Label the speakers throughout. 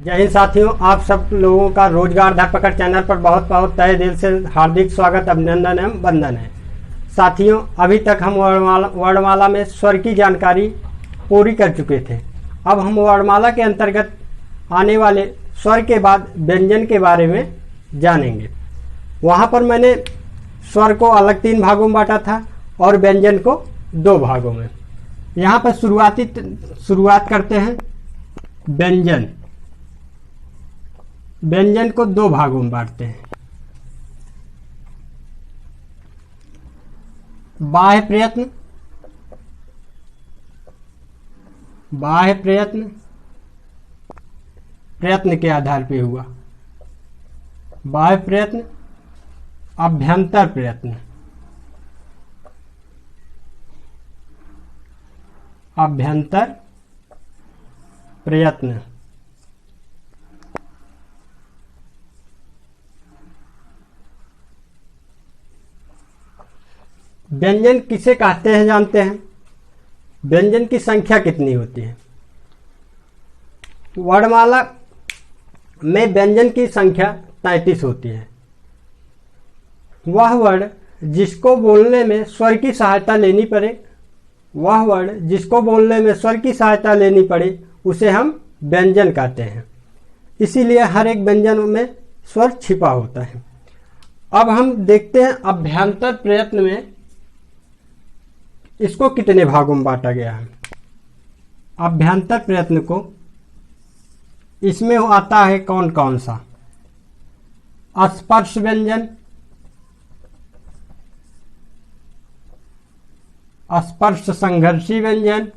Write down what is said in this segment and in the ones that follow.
Speaker 1: जय हिंद साथियों, आप सब लोगों का रोजगार धरपकड़ चैनल पर बहुत बहुत तहे दिल से हार्दिक स्वागत, अभिनंदन एवं वंदन है। साथियों, अभी तक हम वर्णमाला में स्वर की जानकारी पूरी कर चुके थे। अब हम वर्णमाला के अंतर्गत आने वाले स्वर के बाद व्यंजन के बारे में जानेंगे। वहाँ पर मैंने स्वर को अलग 3 भागों में बांटा था और व्यंजन को 2 भागों में। यहाँ पर शुरुआत करते हैं। व्यंजन को 2 भागों में बांटते हैं। बाह्य प्रयत्न के आधार पे हुआ। बाह्य प्रयत्न, अभ्यंतर प्रयत्न, व्यंजन किसे कहते हैं जानते हैं? व्यंजन की संख्या कितनी होती है? वर्णमाला में व्यंजन की संख्या 33 होती है। वह वर्ण जिसको बोलने में स्वर की सहायता लेनी पड़े उसे हम व्यंजन कहते हैं। इसीलिए हर एक व्यंजन में स्वर छिपा होता है। अब हम देखते हैं अभ्यंतर प्रयत्न में इसको कितने भागों में बांटा गया है। अभ्यंतर प्रयत्न को इसमें आता है कौन कौन सा? स्पर्श व्यंजन, स्पर्श संघर्षी व्यंजन,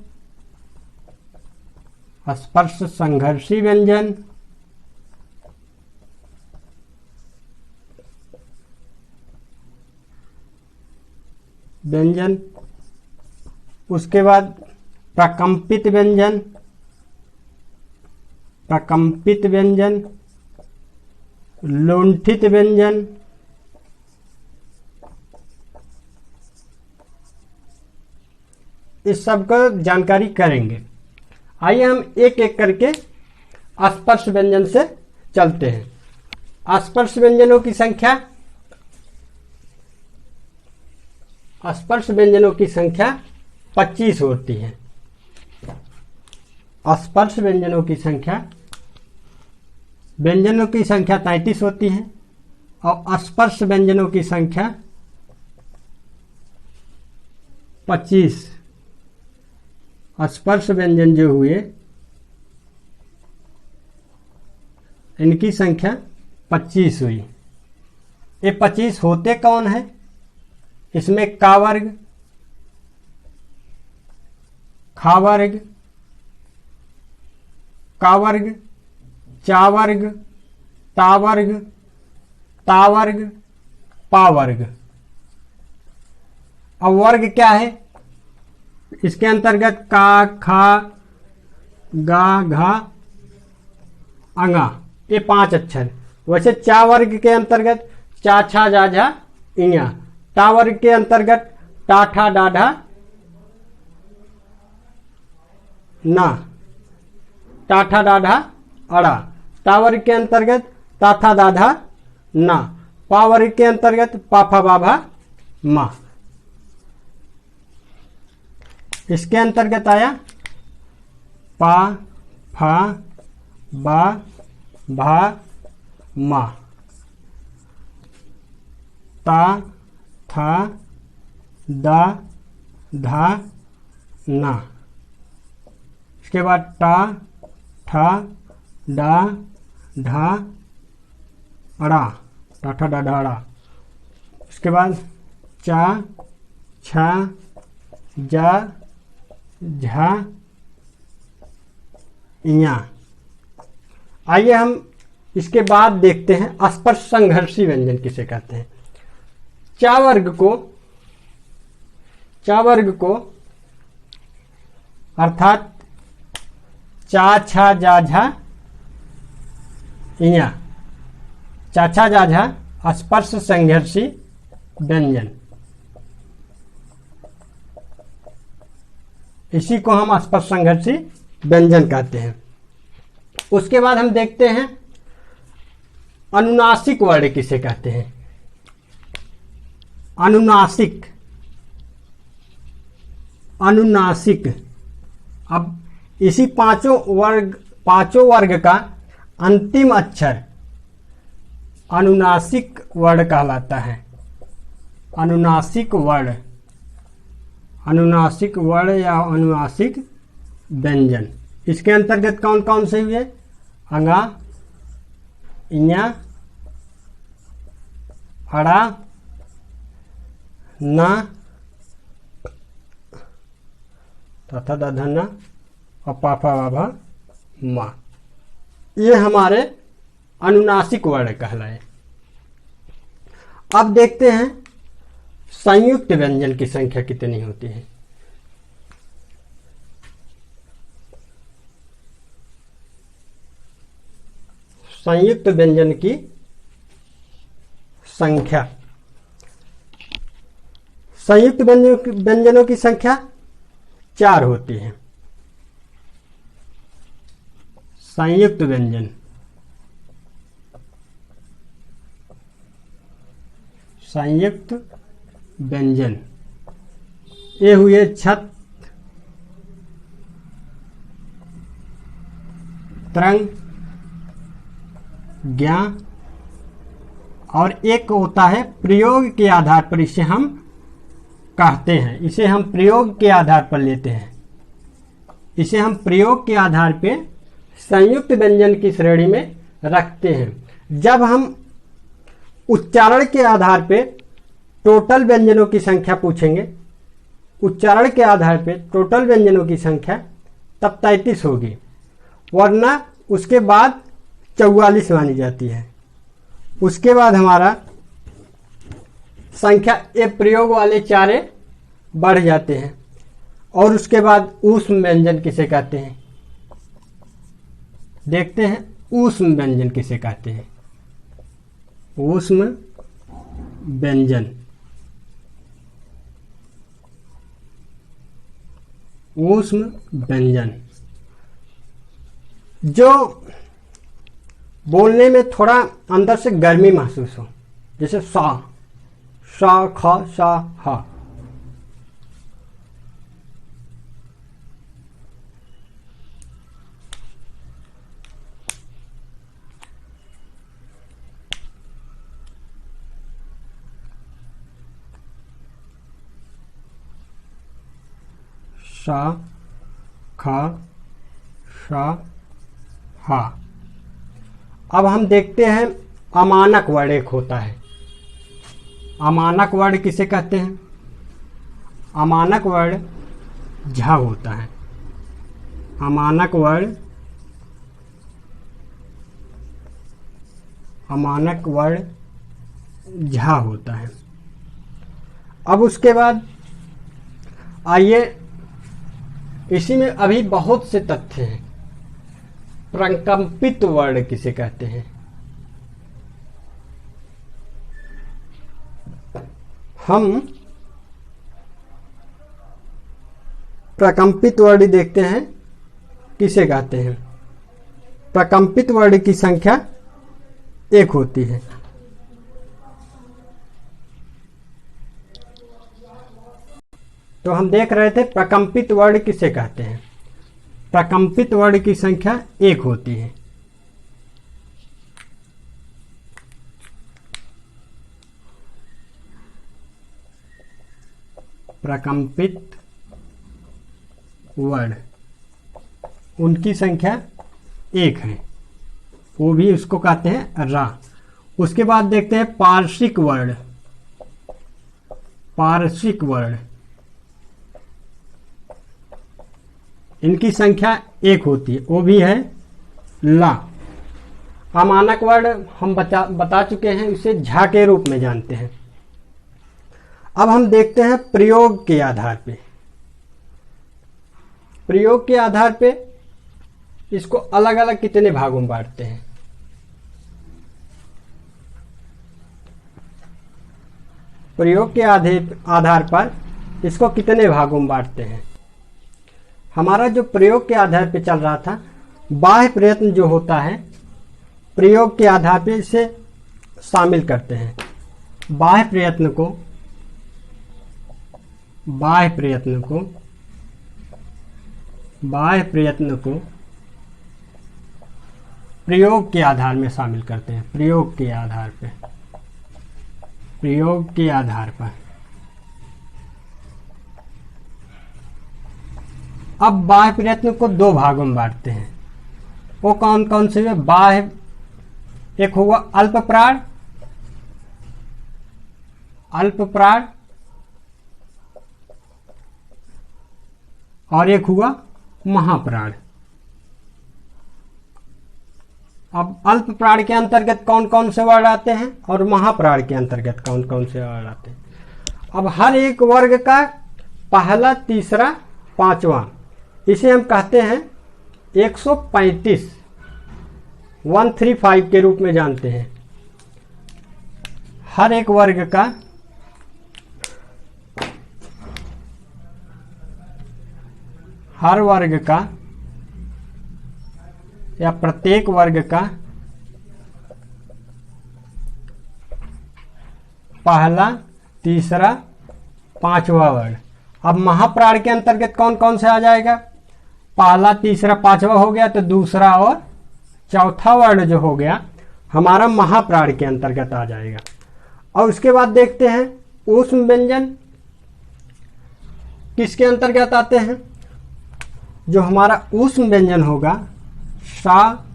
Speaker 1: उसके बाद प्रकंपित व्यंजन, लुंठित व्यंजन, इस सब का जानकारी करेंगे। आइए हम एक एक करके स्पर्श व्यंजन से चलते हैं। स्पर्श व्यंजनों की संख्या 25 होती है। स्पर्श व्यंजनों की संख्या 33 होती है और स्पर्श व्यंजनों की संख्या 25। स्पर्श व्यंजन जो हुए इनकी संख्या 25 हुई। ये 25 होते कौन है? इसमें का वर्ग, खा वर्ग, का वर्ग, चा वर्ग, ता वर्ग, ता वर्ग, पा वर्ग। अब वर्ग क्या है? इसके अंतर्गत का, खा, गा, घा, अंगा, ये 5 अक्षर। वैसे चा वर्ग के अंतर्गत चा, छा, जा, झा, इया। टा वर्ग के अंतर्गत टा, ठा, डा, ढा, ना। टा, ठा, डा, ढा, अड़ा। ता वर्ग के अंतर्गत ता, था, दा, धा, ना। पा वर्ग के अंतर्गत पा, फा, बा, भा, मा। इसके अंतर्गत आया पा, फा, बा, भा, मा। ता, था, दा, धा, ना। इसके बाद टा, ठा, डा, ढा, अड़ा। टा, ठा, डा, ढा, अड़ा। इसके बाद चा, छा, जा, झा, इया। आइए हम इसके बाद देखते हैं स्पर्श संघर्षी व्यंजन किसे कहते हैं। चा वर्ग को अर्थात चा, छा, जा, झा, इया। चा, छा, जा, झा स्पर्श संघर्षी व्यंजन। इसी को हम स्पर्श संघर्षी व्यंजन कहते हैं। उसके बाद हम देखते हैं अनुनासिक वर्ण किसे कहते हैं। अनुनासिक, अनुनासिक। अब इसी पांचों वर्ग का अंतिम अक्षर अनुनासिक वर्ण कहलाता है। अनुनासिक वर्ण, अनुनासिक वर्ण या अनुनासिक व्यंजन। इसके अंतर्गत कौन कौन से हुए? अंगा, इञा, अड़ा, ना तथा दधना और पापा बाबा माँ, ये हमारे अनुनासिक वर्ण कहलाए। अब देखते हैं संयुक्त व्यंजन की संख्या कितनी होती है। संयुक्त व्यंजन की संख्या, संयुक्त व्यंजनों की संख्या 4 होती है। संयुक्त व्यंजन, संयुक्त व्यंजन ये हुए छत, त्रंग, ज्ञा, और एक होता है प्रयोग के आधार पर, इसे हम कहते हैं, इसे हम प्रयोग के आधार पर लेते हैं, इसे हम प्रयोग के आधार पर संयुक्त व्यंजन की श्रेणी में रखते हैं। जब हम उच्चारण के आधार पे टोटल व्यंजनों की संख्या पूछेंगे, उच्चारण के आधार पे टोटल व्यंजनों की संख्या तब 33 होगी, वरना उसके बाद 44 मानी जाती है। उसके बाद हमारा संख्या ये प्रयोग वाले चारे बढ़ जाते हैं। और उसके बाद ऊष्म व्यंजन किसे कहते हैं? देखते हैं ऊष्म व्यंजन किसे कहते हैं। ऊष्म व्यंजन, ऊष्म व्यंजन जो बोलने में थोड़ा अंदर से गर्मी महसूस हो, जैसे सा, सा, ख, सा, हा। सा, ख, सा, हा। अब हम देखते हैं अमानक वर्ण एक होता है। अमानक वर्ण किसे कहते हैं? अमानक वर्ण झ होता है। अमानक वर्ण, अमानक वर्ण झ होता है। अब उसके बाद आइए, इसी में अभी बहुत से तथ्य हैं। प्रकंपित वर्ण किसे कहते हैं? हम प्रकंपित वर्ण देखते हैं किसे कहते हैं। प्रकंपित वर्ण की संख्या 1 होती है। तो हम देख रहे थे प्रकंपित वर्ण किसे कहते हैं। प्रकंपित वर्ण की संख्या 1 होती है। प्रकंपित वर्ण, उनकी संख्या 1 है, वो भी उसको कहते हैं रा। उसके बाद देखते हैं पार्श्विक वर्ण। पार्श्विक वर्ण, इनकी संख्या 1 होती है, वो भी है ला। अमानक वर्ण हम बता चुके हैं, इसे झा के रूप में जानते हैं। अब हम देखते हैं प्रयोग के आधार पे। प्रयोग के आधार पे इसको अलग अलग कितने भागों में बांटते हैं। प्रयोग के आधार पर इसको कितने भागों में बांटते हैं। हमारा जो प्रयोग के आधार पे चल रहा था बाह्य प्रयत्न जो होता है प्रयोग के आधार पर इसे शामिल करते हैं। बाह्य प्रयत्न को प्रयोग के आधार में शामिल करते हैं। प्रयोग के आधार पर अब बाह्य प्रयत्न को दो भागों में बांटते हैं। वो कौन कौन से है? बाह्य, एक हुआ अल्प प्राण और एक हुआ महाप्राण। अब अल्प प्राण के अंतर्गत कौन कौन से वर्ड आते हैं और महाप्राण के अंतर्गत कौन कौन से वर्ड आते हैं। अब हर एक वर्ग का पहला, तीसरा, पांचवा, इसे हम कहते हैं 135 135 के रूप में जानते हैं। हर एक वर्ग का या प्रत्येक वर्ग का पहला, तीसरा, पांचवा वर्ग। अब महाप्राण के अंतर्गत कौन कौन से आ जाएगा? पहला, तीसरा, पांचवा हो गया, तो दूसरा और चौथा वर्ण जो हो गया हमारा महाप्राण के अंतर्गत आ जाएगा। और उसके बाद देखते हैं ऊष्म व्यंजन किसके अंतर्गत आते हैं। जो हमारा ऊष्म व्यंजन होगा सा,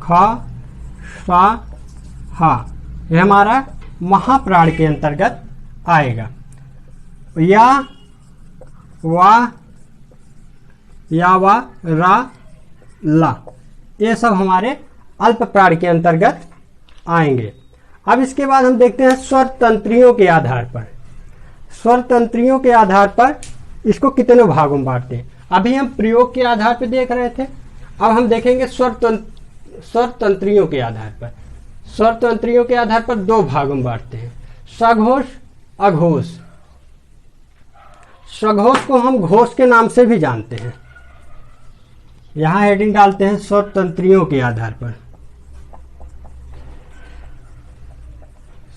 Speaker 1: ख, सा, हा, यह हमारा महाप्राण के अंतर्गत आएगा। या, वा, रा, ला, ये सब हमारे अल्प प्राण के अंतर्गत आएंगे। अब इसके बाद हम देखते हैं स्वर तंत्रियों के आधार पर। स्वर तंत्रियों के आधार पर इसको कितने भागों में बांटते हैं। अभी हम प्रयोग के आधार पर देख रहे थे, अब हम देखेंगे स्वर तंत्रियों के आधार पर। स्वर तंत्रियों के आधार पर दो भागों में बांटते हैं, सघोष, अघोष। सघोष को हम घोष के नाम से भी जानते हैं। यहां हेडिंग डालते हैं स्वर तंत्रियों के आधार पर।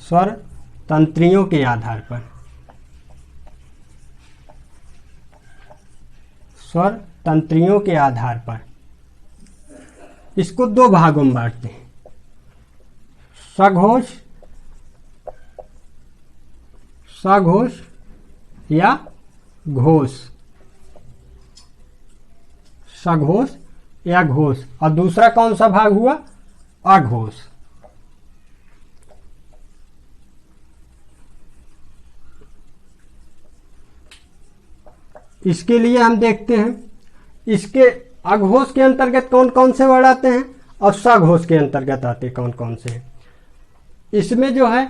Speaker 1: स्वर तंत्रियों के आधार पर, स्वर तंत्रियों के आधार पर इसको दो भागों में बांटते हैं, सघोष, सघोष या घोष। सघोष या घोष। और दूसरा कौन सा भाग हुआ? अघोष। इसके लिए हम देखते हैं इसके अघोष के अंतर्गत कौन कौन से वर्ड आते हैं और सघोष के अंतर्गत आते कौन कौन से हैं। इसमें जो है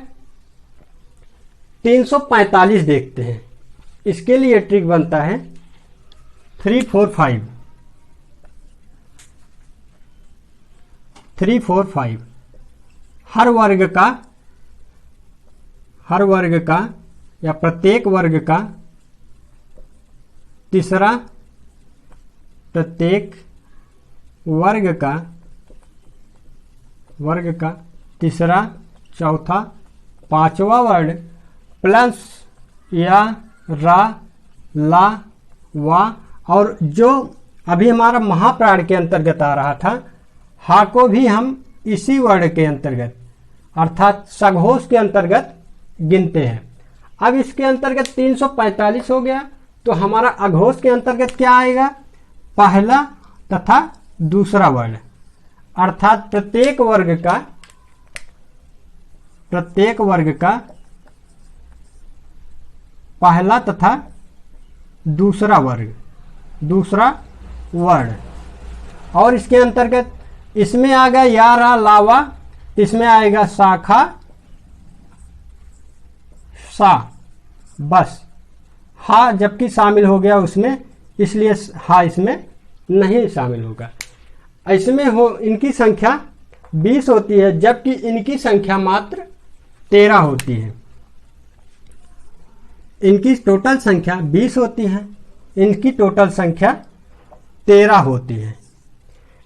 Speaker 1: 345 देखते हैं। इसके लिए ट्रिक बनता है 345 345। हर वर्ग का या प्रत्येक वर्ग का तीसरा, प्रत्येक वर्ग का तीसरा, चौथा, पांचवा वर्ड प्लस या, रा, ला, वा, और जो अभी हमारा महाप्राण के अंतर्गत आ रहा था हा को भी हम इसी वर्ण के अंतर्गत अर्थात सघोष के अंतर्गत गिनते हैं। अब इसके अंतर्गत 345 हो गया, तो हमारा अघोष के अंतर्गत क्या आएगा? पहला तथा दूसरा वर्ण, अर्थात प्रत्येक वर्ग का पहला तथा दूसरा वर्ण। और इसके अंतर्गत इसमें आ गया या, रा, लावा, इसमें आएगा शाखा, सा, बस। हा जबकि शामिल हो गया उसमें, इसलिए हा इसमें नहीं शामिल होगा। इसमें इनकी संख्या 20 होती है, जबकि इनकी संख्या मात्र 13 होती है। इनकी टोटल संख्या 20 होती है, इनकी टोटल संख्या 13 होती है।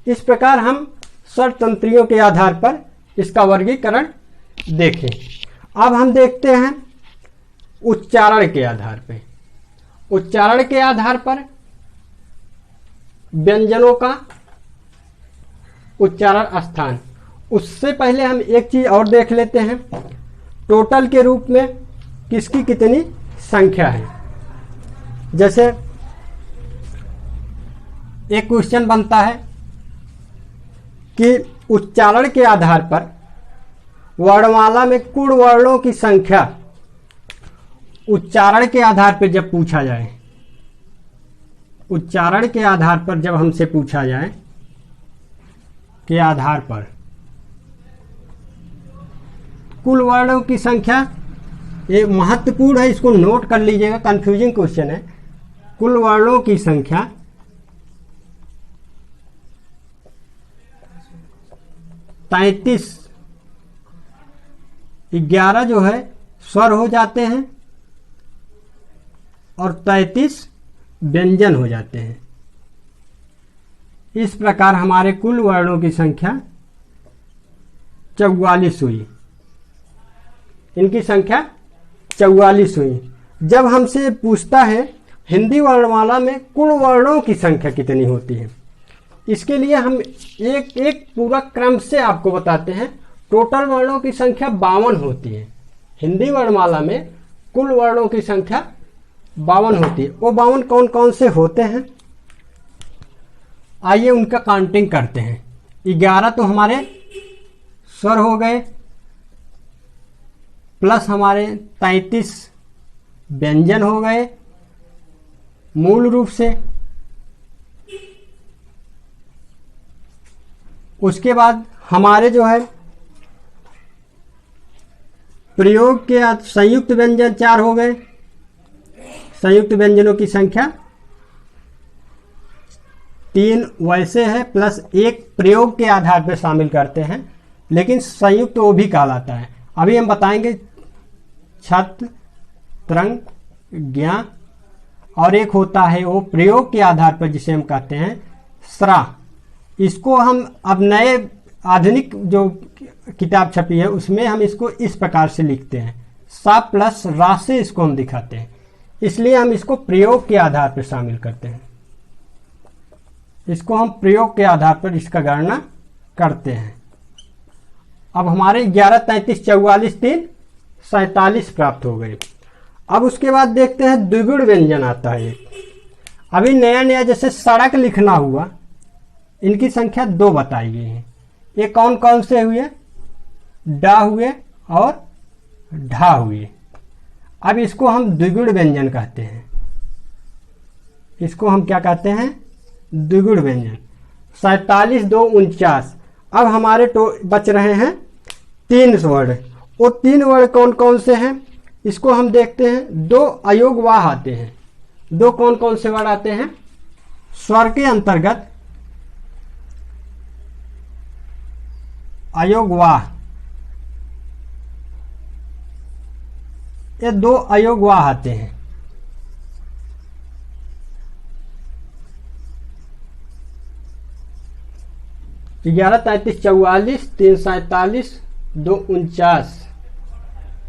Speaker 1: इस प्रकार हम स्वर तंत्रियों के आधार पर इसका वर्गीकरण देखें। अब हम देखते हैं उच्चारण के आधार पर। उच्चारण के आधार पर व्यंजनों का उच्चारण स्थान। उससे पहले हम एक चीज और देख लेते हैं, टोटल के रूप में किसकी कितनी संख्या है। जैसे एक क्वेश्चन बनता है कि उच्चारण के आधार पर वर्णमाला में कुल वर्णों की संख्या उच्चारण के आधार पर जब पूछा जाए, उच्चारण के आधार पर जब हमसे पूछा जाए के आधार पर कुल वर्णों की संख्या, ये महत्वपूर्ण है, इसको नोट कर लीजिएगा, कंफ्यूजिंग क्वेश्चन है। कुल वर्णों की संख्या 33, 11 जो है स्वर हो जाते हैं और 33 व्यंजन हो जाते हैं। इस प्रकार हमारे कुल वर्णों की संख्या 44 हुई। इनकी संख्या 44 हुई। जब हमसे पूछता है हिंदी वर्णमाला में कुल वर्णों की संख्या कितनी होती है, इसके लिए हम एक एक पूरा क्रम से आपको बताते हैं। टोटल वर्णों की संख्या 52 होती है। हिंदी वर्णमाला में कुल वर्णों की संख्या 52 होती है। वो 52 कौन कौन से होते हैं, आइए उनका काउंटिंग करते हैं। 11 तो हमारे स्वर हो गए, प्लस हमारे 33 व्यंजन हो गए मूल रूप से। उसके बाद हमारे जो है प्रयोग के संयुक्त व्यंजन 4 हो गए। संयुक्त व्यंजनों की संख्या 3 वैसे है, प्लस एक प्रयोग के आधार पर शामिल करते हैं, लेकिन संयुक्त वो भी कहलाता है। अभी हम बताएंगे छत्र, तरंग, ज्ञा, और एक होता है वो प्रयोग के आधार पर जिसे हम कहते हैं स्रा। इसको हम अब नए आधुनिक जो किताब छपी है उसमें हम इसको इस प्रकार से लिखते हैं, सा प्लस रा से इसको हम दिखाते हैं, इसलिए हम इसको प्रयोग के आधार पर शामिल करते हैं। इसको हम प्रयोग के आधार पर इसका गणना करते हैं। अब हमारे 11, 33, 44, 3, 47 प्राप्त हो गए। अब उसके बाद देखते हैं द्विगुण व्यंजन आता है। अभी नया नया जैसे सड़क लिखना हुआ, इनकी संख्या 2 बताई गई है। ये कौन कौन से हुए, डा हुए और ढा हुए। अब इसको हम द्विगुण व्यंजन कहते हैं। इसको हम क्या कहते हैं, द्विगुण व्यंजन। 47, 2, 49। अब हमारे बच रहे हैं 3 वर्ण। वो 3 वर्ण कौन कौन से हैं, इसको हम देखते हैं। 2 अयोग वाह आते हैं। 2 कौन कौन से वर्ण आते हैं, स्वर के अंतर्गत अयोग वाह, ये 2 अयोग वाह आते हैं। ग्यारह, 33, 44, 3, 47, 2, 49।